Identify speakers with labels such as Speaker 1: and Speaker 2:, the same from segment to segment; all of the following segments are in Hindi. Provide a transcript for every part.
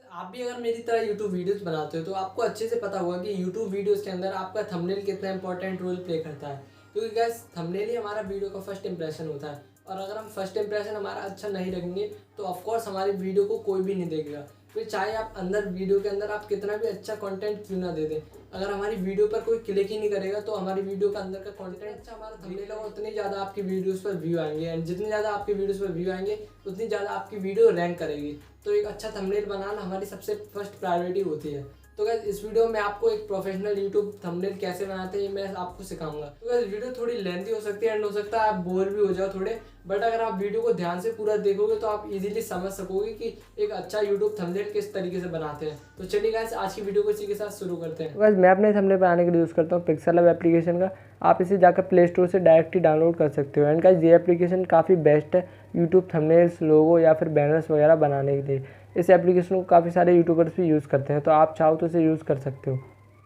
Speaker 1: आप भी अगर मेरी तरह यूट्यूब वीडियोस बनाते हो तो आपको अच्छे से पता होगा कि यूट्यूब वीडियोस के अंदर आपका थंबनेल कितना इंपॉर्टेंट रोल प्ले करता है। क्योंकि गाइस थंबनेल ही हमारा वीडियो का फर्स्ट इंप्रेशन होता है, और अगर हम फर्स्ट इंप्रेशन हमारा अच्छा नहीं रखेंगे तो ऑफकोर्स हमारी वीडियो को कोई भी नहीं देखेगा। फिर चाहे आप अंदर वीडियो के अंदर आप कितना भी अच्छा कंटेंट क्यों ना दे दें, अगर हमारी वीडियो पर कोई क्लिक ही नहीं करेगा तो हमारी वीडियो का अंदर का कंटेंट अच्छा हमारा थंबनेल होगा, उतनी ज़्यादा आपकी वीडियोस पर व्यू आएंगे, एंड जितनी ज़्यादा आपकी वीडियोस पर व्यू आएंगे उतनी ज़्यादा आपकी वीडियो रैंक करेगी। तो एक अच्छा थंबनेल बनाना हमारी सबसे फर्स्ट प्रायोरिटी होती है। तो गाइस इस वीडियो में आपको एक प्रोफेशनल यूट्यूब थंबनेल कैसे बनाते हैं मैं आपको सिखाऊंगा। तो गाइस वीडियो थोड़ी लेंथी हो सकती है एंड हो सकता है आप बोर भी हो जाओ थोड़े, बट अगर आप वीडियो को ध्यान से पूरा देखोगे तो आप इजीली समझ सकोगे कि एक अच्छा यूट्यूब थंबनेल किस तरीके से बनाते हैं। तो चलिए गाइस आज की वीडियो को इसी के साथ शुरू करते हैं।
Speaker 2: बस मैं अपने थंबनेल बनाने के लिए यूज़ करता हूँ पिक्सेल एप्लीकेशन का। आप इसे जाकर प्ले स्टोर से डायरेक्ट ही डाउनलोड कर सकते हो। एंड गाइस ये एप्लीकेशन काफ़ी बेस्ट है यूट्यूब थंबनेल्स, लोगो या फिर बैनर्स वगैरह बनाने के लिए। इस एप्लीकेशन को काफ़ी सारे यूट्यूबर्स भी यूज़ करते हैं, तो आप चाहो तो इसे यूज़ कर सकते हो।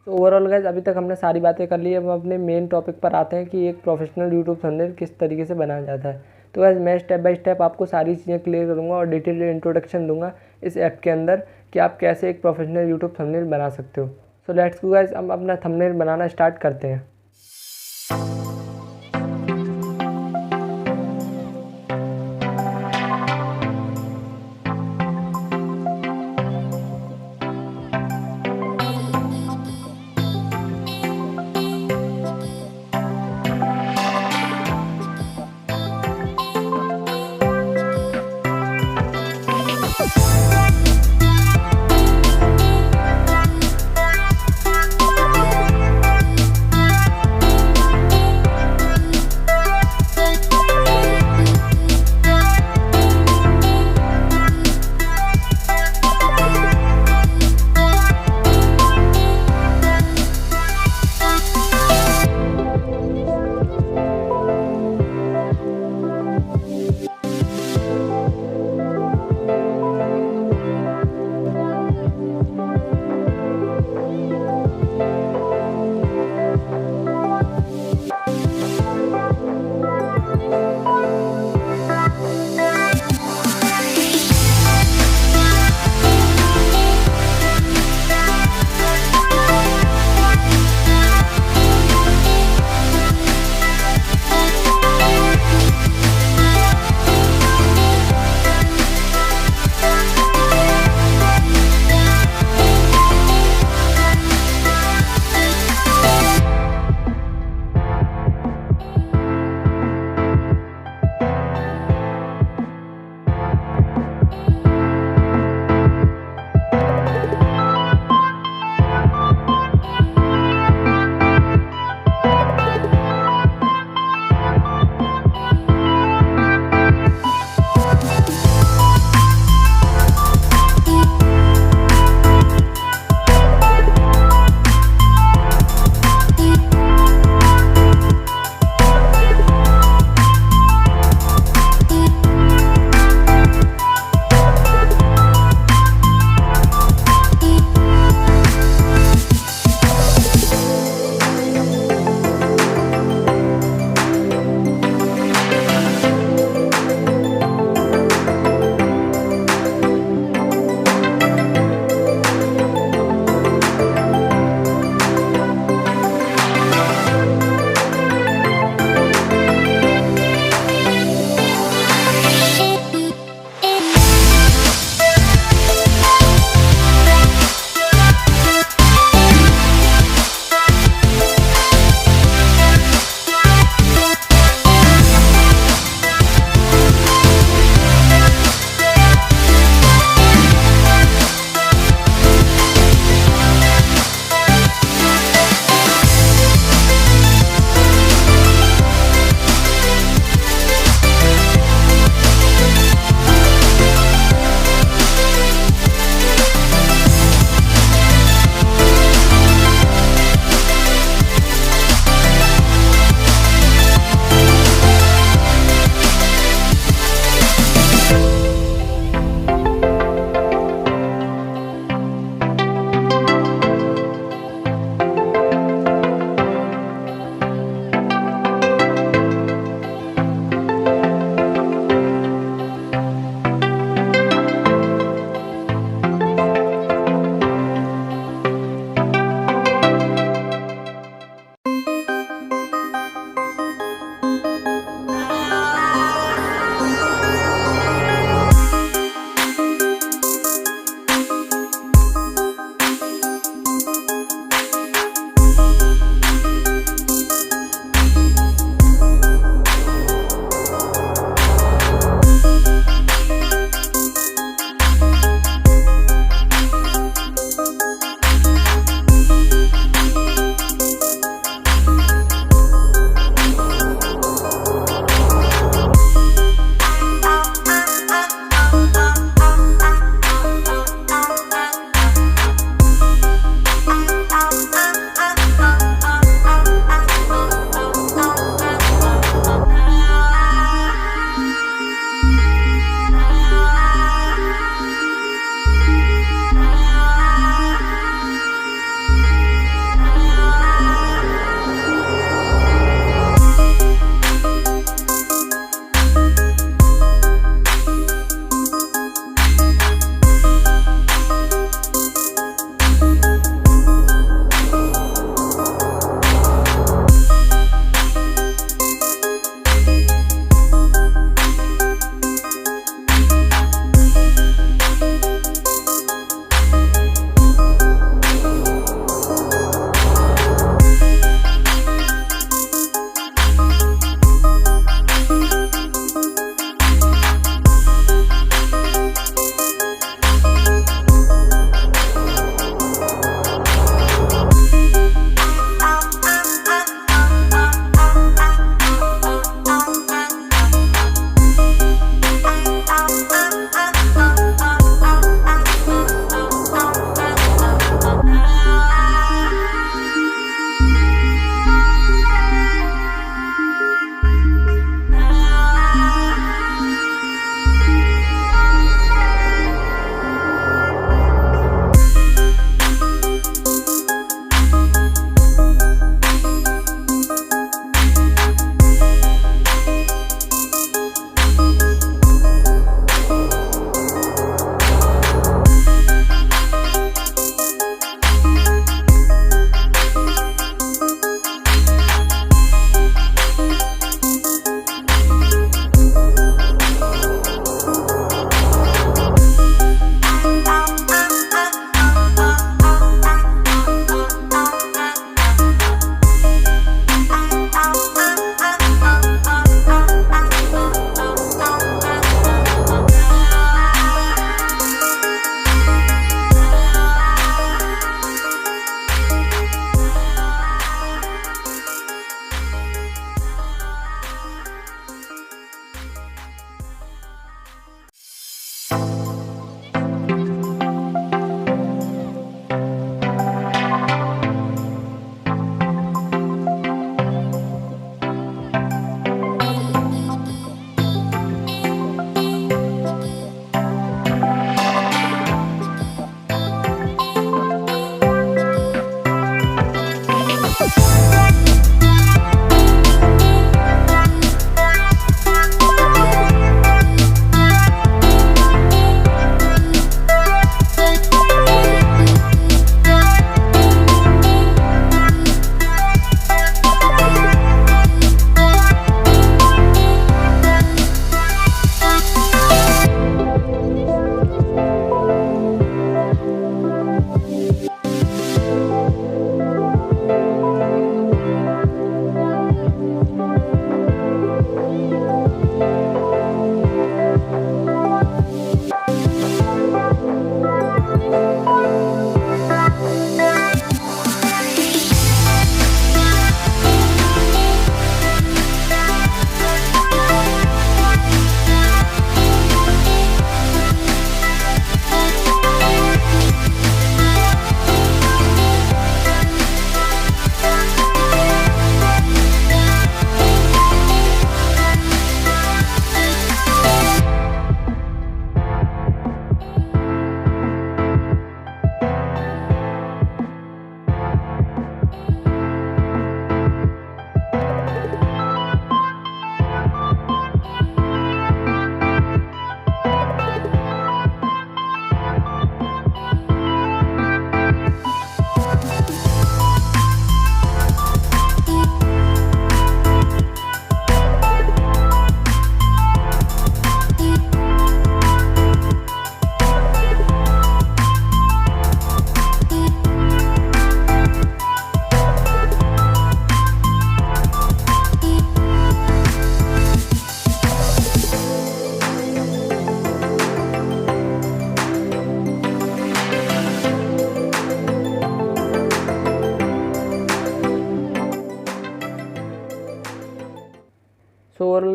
Speaker 2: तो ओवरऑल गाइस अभी तक हमने सारी बातें कर ली। अब हम अपने मेन टॉपिक पर आते हैं कि एक प्रोफेशनल यूट्यूब थंबनेल किस तरीके से बनाया जाता है। तो गाइस मैं स्टेप बाय स्टेप आपको सारी चीज़ें क्लियर करूँगा और डिटेल इंट्रोडक्शन दूंगा इस ऐप के अंदर कि आप कैसे एक प्रोफेशनल यूट्यूब थंबनेल बना सकते हो। सो लेट्स गो गाइस, हम अपना थंबनेल बनाना स्टार्ट करते हैं।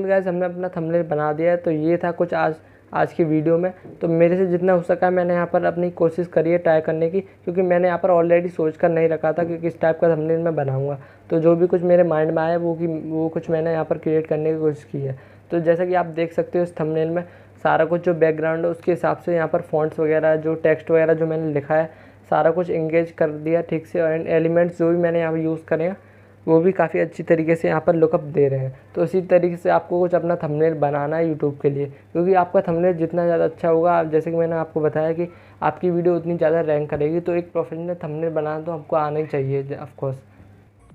Speaker 2: गाइस हमने अपना थंबनेल बना दिया है। तो ये था कुछ आज की वीडियो में। तो मेरे से जितना हो सका मैंने यहाँ पर अपनी कोशिश करी है ट्राई करने की, क्योंकि मैंने यहाँ पर ऑलरेडी सोच कर नहीं रखा था कि किस टाइप का थंबनेल मैं बनाऊँगा। तो जो भी कुछ मेरे माइंड में आया वो कुछ मैंने यहाँ पर क्रिएट करने की कोशिश की है। तो जैसा कि आप देख सकते हो इस थंबनेल में सारा कुछ जो बैकग्राउंड है उसके हिसाब से यहाँ पर फॉन्ट्स वगैरह, जो टेक्स्ट वगैरह जो मैंने लिखा है सारा कुछ एंगेज कर दिया ठीक से। एंड एलिमेंट्स जो भी मैंने यहाँ पर यूज़ करे हैं वो भी काफ़ी अच्छी तरीके से यहाँ पर लुकअप दे रहे हैं। तो इसी तरीके से आपको कुछ अपना थंबनेल बनाना है यूट्यूब के लिए, क्योंकि आपका थंबनेल जितना ज़्यादा अच्छा होगा, जैसे कि मैंने आपको बताया कि आपकी वीडियो उतनी ज़्यादा रैंक करेगी। तो एक प्रोफेशनल थंबनेल बनाना तो हमको आना ही चाहिए ऑफकोर्स।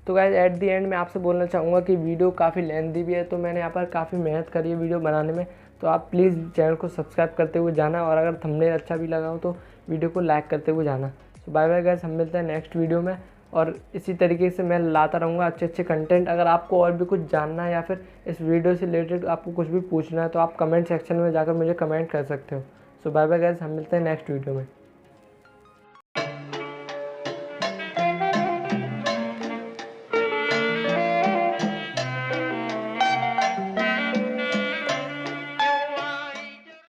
Speaker 2: तो गाइस एट दी एंड मैं आपसे बोलना चाहूँगा कि वीडियो काफ़ी लेंथी भी है, तो मैंने यहाँ पर काफ़ी मेहनत करी है वीडियो बनाने में। तो आप प्लीज़ चैनल को सब्सक्राइब करते हुए जाना, और अगर थंबनेल अच्छा भी लगा हो तो वीडियो को लाइक करते हुए जाना। तो बाय बाय गाइस, हम मिलते हैं नेक्स्ट वीडियो में, और इसी तरीके से मैं लाता रहूँगा अच्छे कंटेंट। अगर आपको और भी कुछ जानना है या फिर इस वीडियो से रिलेटेड आपको कुछ भी पूछना है तो आप कमेंट सेक्शन में जाकर मुझे कमेंट कर सकते हो। सो बाय बाय गाइस, हम मिलते हैं नेक्स्ट वीडियो में।